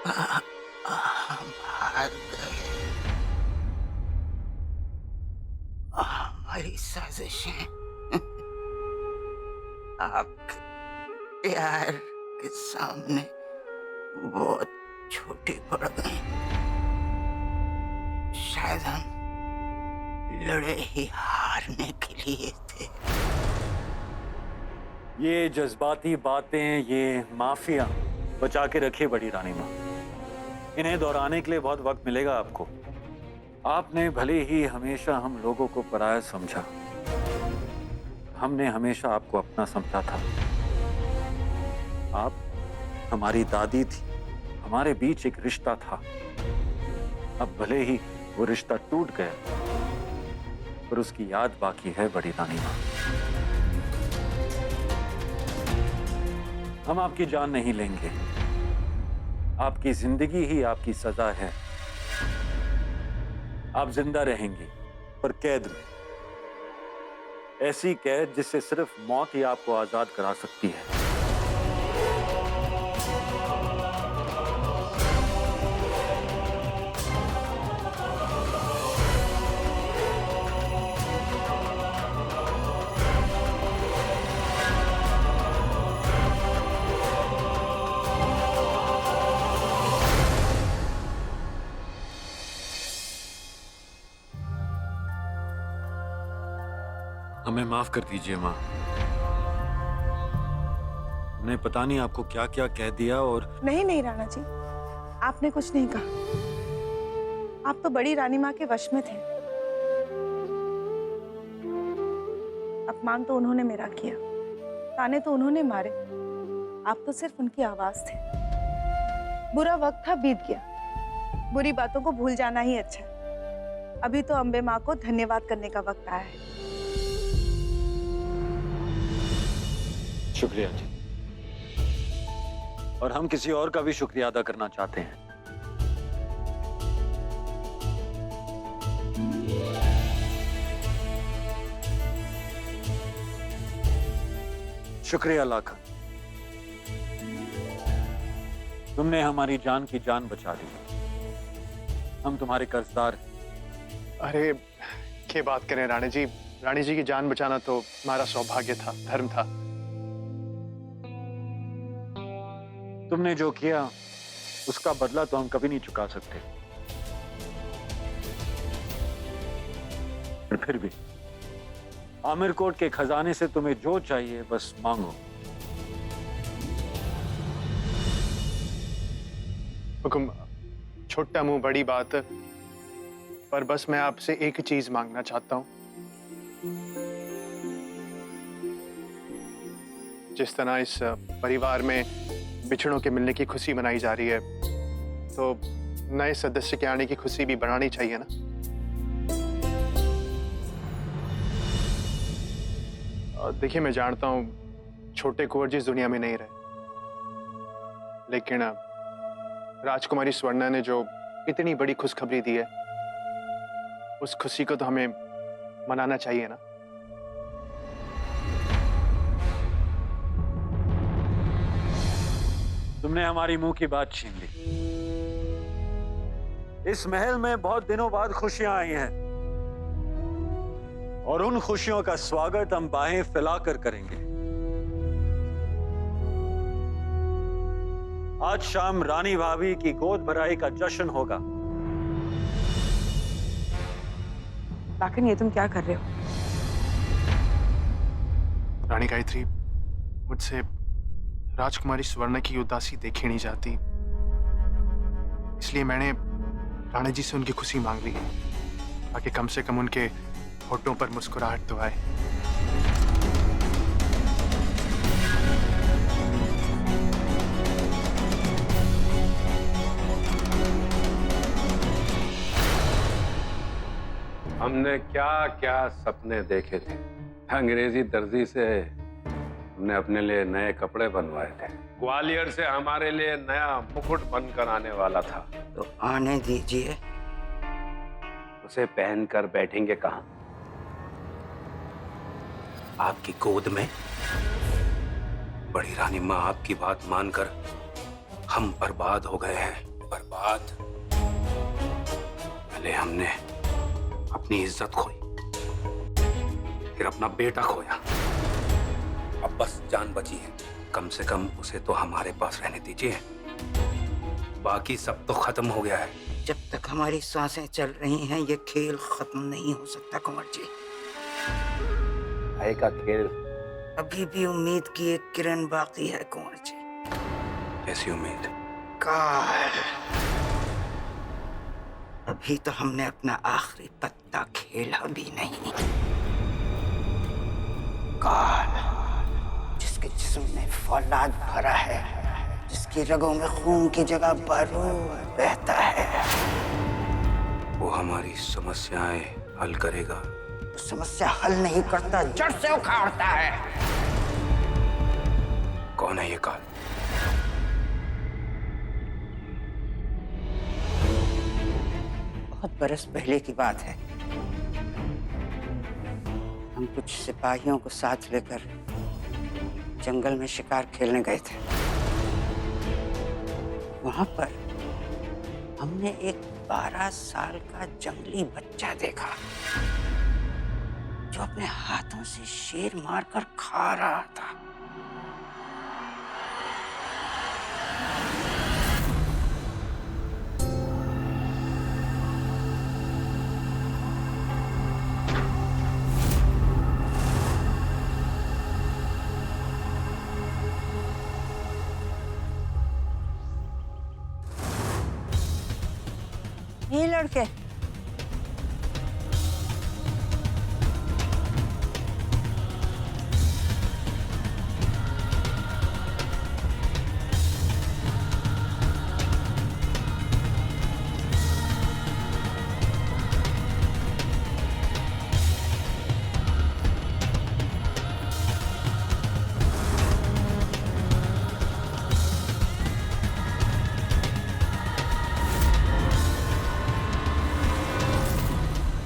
हम हार गए। हमारी साजिशें आपके प्यार के सामने बहुत छोटी पड़ गई। शायद हम लड़े ही हारने के लिए थे। ये जज्बाती बातें, ये माफिया बचा के रखिए बड़ी रानी माँ। इन्हें दोहराने के लिए बहुत वक्त मिलेगा आपको। आपने भले ही हमेशा हम लोगों को पराया समझा, हमने हमेशा आपको अपना समझा था। आप हमारी दादी थी, हमारे बीच एक रिश्ता था। अब भले ही वो रिश्ता टूट गया, पर उसकी याद बाकी है बड़ी रानी माँ। हम आपकी जान नहीं लेंगे। आपकी जिंदगी ही आपकी सजा है। आप जिंदा रहेंगी, पर कैद में। ऐसी कैद जिससे सिर्फ मौत ही आपको आजाद करा सकती है। हमें माफ कर दीजिए माँ। हमने पता नहीं आपको क्या क्या कह दिया। और नहीं नहीं राणा जी, आपने कुछ नहीं कहा। आप तो बड़ी रानी माँ के वश में थे। अपमान तो उन्होंने मेरा किया, ताने तो उन्होंने मारे। आप तो सिर्फ उनकी आवाज थे। बुरा वक्त था, बीत गया। बुरी बातों को भूल जाना ही अच्छा है। अभी तो अम्बे माँ को धन्यवाद करने का वक्त आया है। शुक्रिया जी। और हम किसी और का भी शुक्रिया अदा करना चाहते हैं। शुक्रिया लाखन। तुमने हमारी जान की जान बचा दी। हम तुम्हारे कर्जदार हैं। अरे क्या बात करें रानी जी। रानी जी की जान बचाना तो हमारा सौभाग्य था, धर्म था। तुमने जो किया उसका बदला तो हम कभी नहीं चुका सकते, पर फिर भी आमिरकोट के खजाने से तुम्हें जो चाहिए बस मांगो। हुक्म। छोटा मुंह बड़ी बात, पर बस मैं आपसे एक ही चीज मांगना चाहता हूं। जिस तरह इस परिवार में बिछड़ों के मिलने की खुशी मनाई जा रही है, तो नए सदस्य के आने की खुशी भी बढ़ानी चाहिए ना। देखिए, मैं जानता हूं छोटे कुंवर जी इस दुनिया में नहीं रहे, लेकिन राजकुमारी स्वर्णा ने जो इतनी बड़ी खुशखबरी दी है, उस खुशी को तो हमें मनाना चाहिए ना। तुमने हमारी मुंह की बात छीन ली। इस महल में बहुत दिनों बाद खुशियां आई हैं, और उन खुशियों का स्वागत हम बाहें फैलाकर करेंगे। आज शाम रानी भाभी की गोद भराई का जश्न होगा। लाखन, ये तुम क्या कर रहे हो? रानी गायत्री, मुझसे राजकुमारी स्वर्णा की उदासी देखी नहीं जाती, इसलिए मैंने राणा जी से उनकी खुशी मांग ली, ताकि कम से कम उनके होठों पर मुस्कुराहट तो आए। हमने क्या क्या सपने देखे थे। अंग्रेजी दर्जी से हमने अपने लिए नए कपड़े बनवाए थे। ग्वालियर से हमारे लिए नया मुकुट बनकर आने वाला था। तो आने दीजिए। उसे पहनकर बैठेंगे कहाँ? आपकी गोद में। बड़ी रानी माँ, आपकी बात मानकर हम बर्बाद हो गए हैं। बर्बाद। पहले हमने अपनी इज्जत खोई, फिर अपना बेटा खोया, अब बस जान बची है। कम से कम उसे तो हमारे पास रहने दीजिए, बाकी सब तो खत्म हो गया है। जब तक हमारी सांसें चल रही हैं ये खेल खत्म नहीं हो सकता कुंवर जी। भाई का खेल? अभी भी उम्मीद की एक किरण बाकी है कुंवर जी। कैसी उम्मीद? काल। अभी तो हमने अपना आखिरी पत्ता खेला भी नहीं। काल, जिसके जिस्म में फौलाद भरा है, जिसकी रगों में खून की जगह बारूद बहता है, वो हमारी समस्याएं हल करेगा। समस्या हल नहीं करता, जड़ से उखाड़ता है। कौन है ये काल? बहुत बरस पहले की बात है। हम कुछ सिपाहियों को साथ लेकर जंगल में शिकार खेलने गए थे। वहां पर हमने एक 12 साल का जंगली बच्चा देखा जो अपने हाथों से शेर मारकर खा रहा था। ये लड़के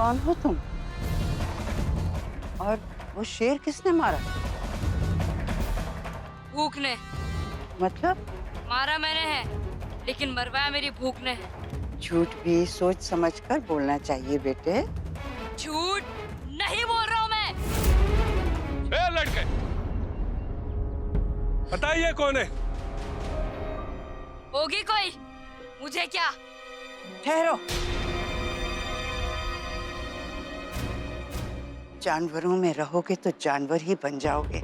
कौन हो तुम? और वो शेर किसने मारा? भूख ने। मतलब? मारा मैंने है, लेकिन मरवाया मेरी भूख ने। झूठ भी सोच समझकर बोलना चाहिए बेटे। झूठ नहीं बोल रहा हूँ मैं। ए लड़के, बताइए कौन है? होगी कोई, मुझे क्या। ठहरो। जानवरों में रहोगे तो जानवर ही बन जाओगे।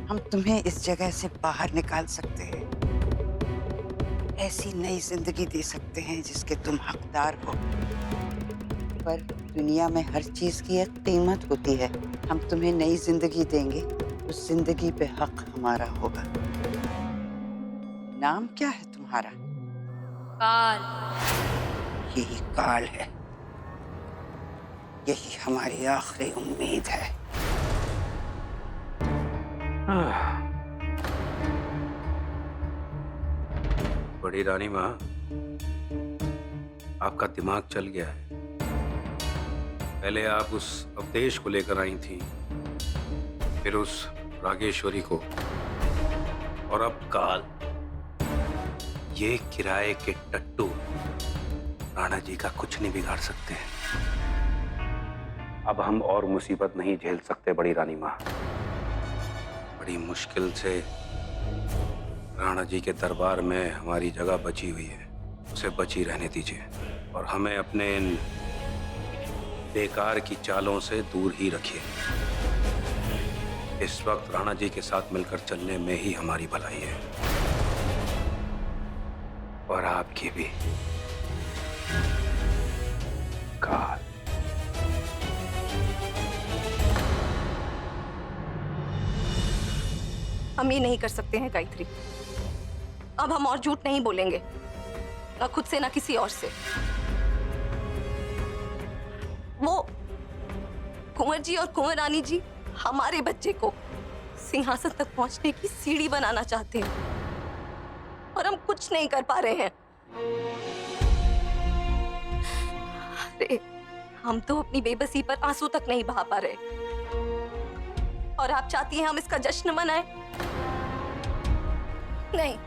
हम तुम्हें इस जगह से बाहर निकाल सकते हैं, ऐसी नई जिंदगी दे सकते हैं जिसके तुम हकदार हो। पर दुनिया में हर चीज की एक कीमत होती है। हम तुम्हें नई जिंदगी देंगे, उस जिंदगी पे हक हमारा होगा। नाम क्या है तुम्हारा? काल। यही काल है, यही हमारी आखिरी उम्मीद है। बड़ी रानी माँ, आपका दिमाग चल गया है। पहले आप उस अवधेश को लेकर आई थी, फिर उस रागेश्वरी को, और अब काल। ये किराए के टट्टू राणा जी का कुछ नहीं बिगाड़ सकते हैं। अब हम और मुसीबत नहीं झेल सकते बड़ी रानी माँ। बड़ी मुश्किल से राणा जी के दरबार में हमारी जगह बची हुई है, उसे बची रहने दीजिए और हमें अपने इन बेकार की चालों से दूर ही रखिए। इस वक्त राणा जी के साथ मिलकर चलने में ही हमारी भलाई है, और आपकी भी। काल। हम ये नहीं कर सकते हैं गायत्री। अब हम और झूठ नहीं बोलेंगे, ना खुद से ना किसी और से। वो कुंवर जी और कुंवर रानी जी हमारे बच्चे को सिंहासन तक पहुंचने की सीढ़ी बनाना चाहते हैं, और हम कुछ नहीं कर पा रहे हैं। अरे हम तो अपनी बेबसी पर आंसू तक नहीं बहा पा रहे, और आप चाहती हैं हम इसका जश्न मनाएं? नहीं,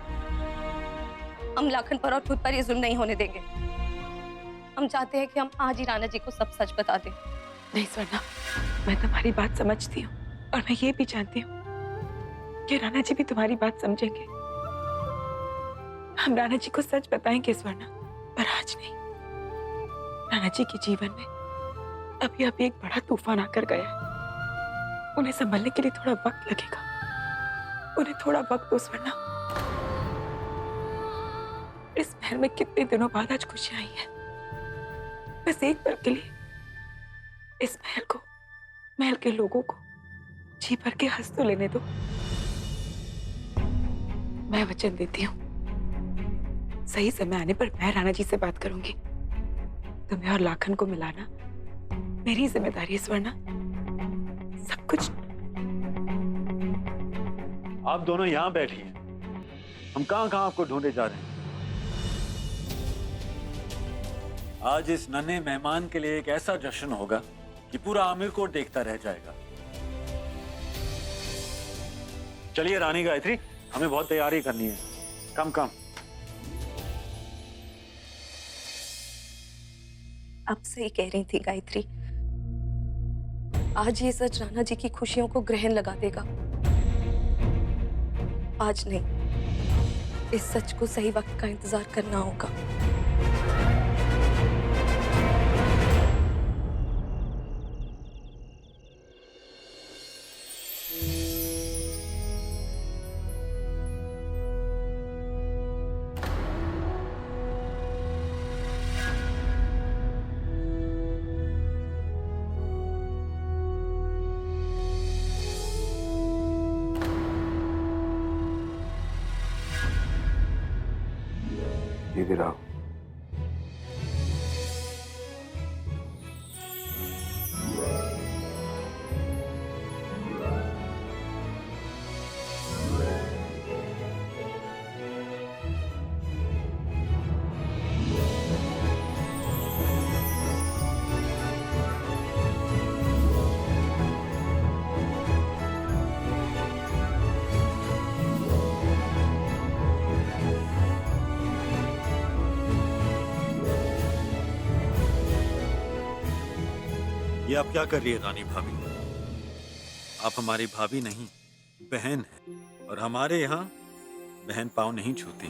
हम लाखन पर और खुद पर ये जुल्म नहीं होने देंगे। हम चाहते हैं कि हम आज ही राणा जी को सब सच बता दें। नहीं स्वर्णा, मैं तुम्हारी बात समझती हूँ और मैं ये भी जानती हूँ कि राणा जी भी तुम्हारी बात समझेंगे। हम राणा जी को सच बताएंगे स्वर्णा, पर आज नहीं। राणा जी के जीवन में अभी अभी एक बड़ा तूफान आकर गया है। उन्हें संभलने के लिए थोड़ा वक्त लगेगा। उन्हें थोड़ा वक्त दो स्वर्णा। इस महल में कितने दिनों बाद आज खुशियां आई हैं। बस एक पल के लिए इस महल को, महल के लोगों को जी भर के हंस तो लेने दो। मैं वचन देती हूँ, सही समय आने पर मैं राणा जी से बात करूंगी। तुम्हें और लाखन को मिलाना मेरी जिम्मेदारी है स्वर्णा। सब कुछ। आप दोनों यहाँ बैठिए, हम कहाँ कहाँ आपको ढूंढे जा रहे हैं। आज इस नन्हे मेहमान के लिए एक ऐसा जश्न होगा कि पूरा आमिर कोट देखता रह जाएगा। चलिए रानी गायत्री, हमें बहुत तैयारी करनी है। कम कम। अब सही कह रही थी गायत्री। आज ये सच राणा जी की खुशियों को ग्रहण लगा देगा। आज नहीं, इस सच को सही वक्त का इंतजार करना होगा। दीदी राव, ये आप क्या कर रही है रानी भाभी? आप हमारी भाभी नहीं, बहन है। और हमारे यहाँ बहन पाँव नहीं छूती।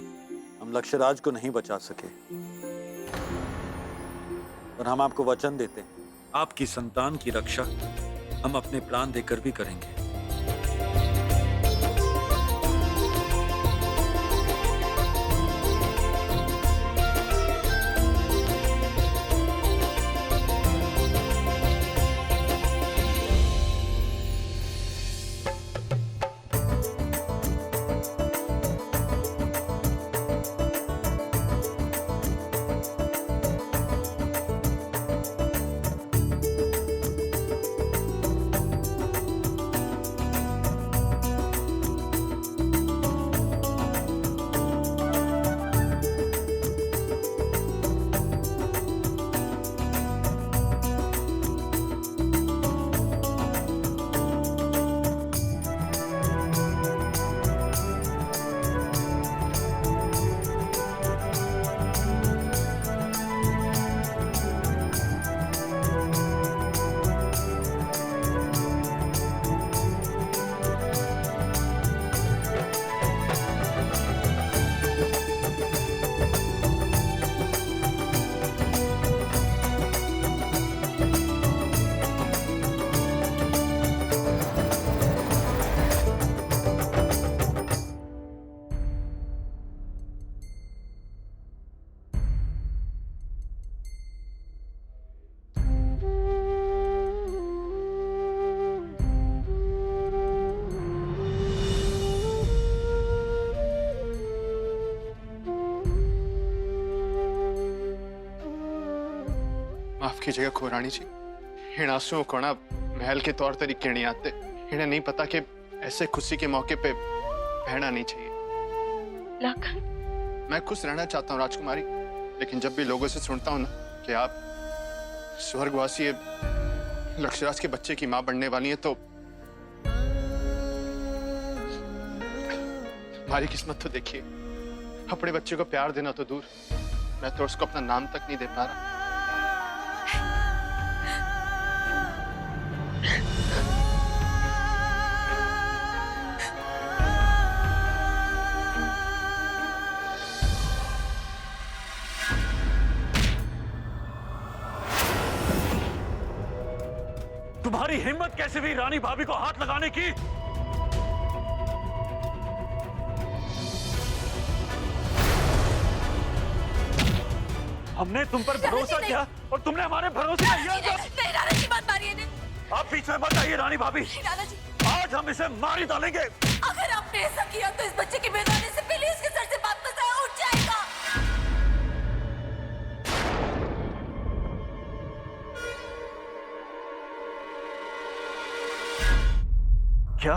हम लक्ष्यराज को नहीं बचा सके, और हम आपको वचन देते हैं, आपकी संतान की रक्षा हम अपने प्राण देकर भी करेंगे। माफ कीजिएगा खुरानी जी, इन आंसुओं को ना महल के तौर तरीके नहीं आते। इन्हें नहीं पता कि ऐसे खुशी के मौके पे बहना नहीं चाहिए। लाखन, मैं खुश रहना चाहता हूँ राजकुमारी, लेकिन जब भी लोगों से सुनता हूँ ना कि आप स्वर्गवासी लक्ष्यराज के बच्चे की माँ बनने वाली हैं, तो हमारी किस्मत तो देखिए, अपने बच्चे को प्यार देना तो दूर, मैं तो उसको अपना नाम तक नहीं दे पा रहा। तुम्हारी हिम्मत कैसे हुई रानी भाभी को हाथ लगाने की? हमने तुम पर भरोसा किया और तुमने हमारे भरोसे का ये नहीं राणा जी, मत मारिए इन्हें। आप पीछे मत आइए रानी भाभी, राणा जी, आज हम इसे मार ही डालेंगे। अगर आपने ऐसा किया तो इस बच्चे के बेगाने से पहले इसके सर से बात उठ जाएगा। क्या?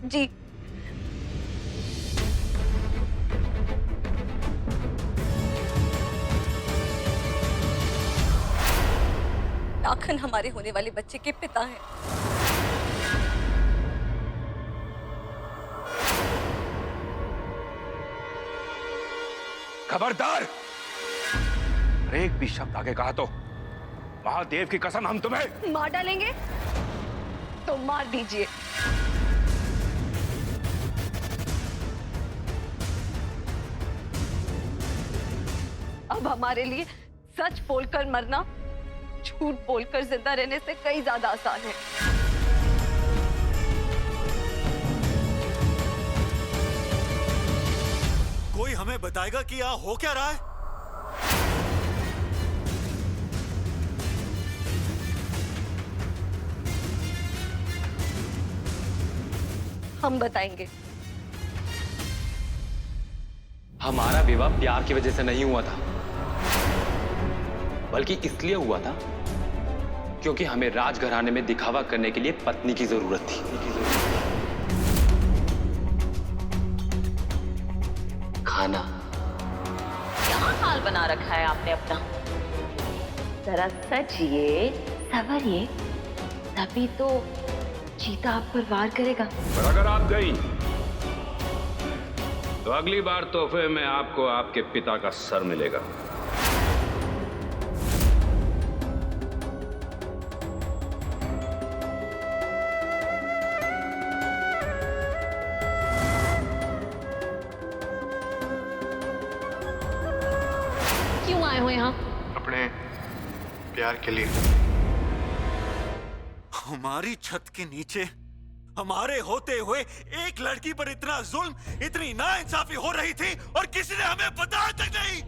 जी, लाखन हमारे होने वाले बच्चे के पिता हैं। खबरदार! एक भी शब्द आगे कहा तो महादेव की कसम हम तुम्हें मार डालेंगे तो मार दीजिए। अब हमारे लिए सच बोलकर मरना झूठ बोलकर जिंदा रहने से कई ज्यादा आसान है। कोई हमें बताएगा कि यहाँ हो क्या रहा है? हम बताएंगे। हमारा विवाह प्यार की वजह से नहीं हुआ था, बल्कि इसलिए हुआ था क्योंकि हमें राजघराने में दिखावा करने के लिए पत्नी की जरूरत थी। खाना क्या हाल बना रखा है आपने अपना? जरा सजिए संवरिए, तभी तो चीता आप पर वार करेगा। पर अगर आप गई तो अगली बार तोहफे में आपको आपके पिता का सर मिलेगा। क्यों आए हो यहाँ? अपने प्यार के लिए। हमारी छत के नीचे हमारे होते हुए एक लड़की पर इतना जुल्म, इतनी नाइंसाफी हो रही थी और किसी ने हमें बताया तक नहीं।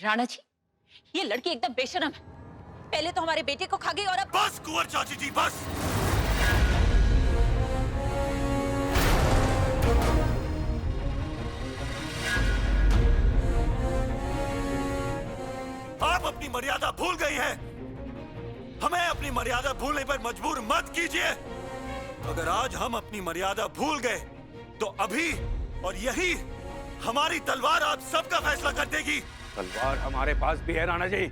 राणा जी, ये लड़की एकदम बेशरम है। पहले तो हमारे बेटे को खा गई और अब बस कुंवर चाची जी, बस। आप अपनी मर्यादा भूल गई हैं। हमें अपनी मर्यादा भूलने पर मजबूर मत कीजिए। अगर आज हम अपनी मर्यादा भूल गए तो अभी और यही हमारी तलवार आप सबका फैसला कर देगी। तलवार हमारे पास भी है राणा जी।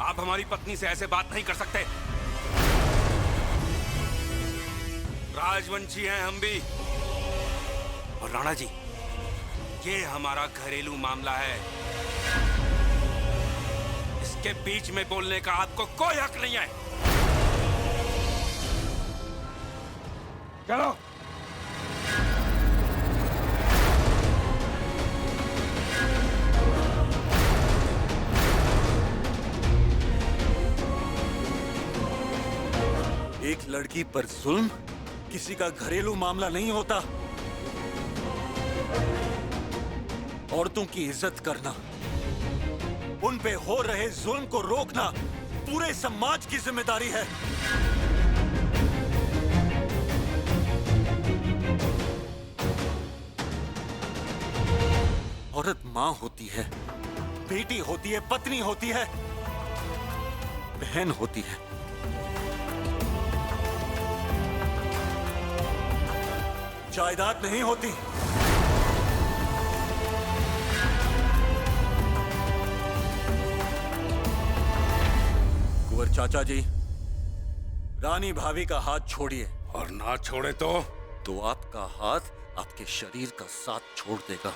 आप हमारी पत्नी से ऐसे बात नहीं कर सकते। राजवंशी हैं हम भी। और राणा जी, ये हमारा घरेलू मामला है। इसके बीच में बोलने का आपको कोई हक नहीं है। चलो। एक लड़की पर जुल्म किसी का घरेलू मामला नहीं होता। औरतों की इज्जत करना, उन पे हो रहे जुल्म को रोकना पूरे समाज की जिम्मेदारी है। औरत मां होती है, बेटी होती है, पत्नी होती है, बहन होती है। जायदाद नहीं होती। कुंवर चाचा जी, रानी भाभी का हाथ छोड़िए। और ना छोड़े तो आपका हाथ आपके शरीर का साथ छोड़ देगा।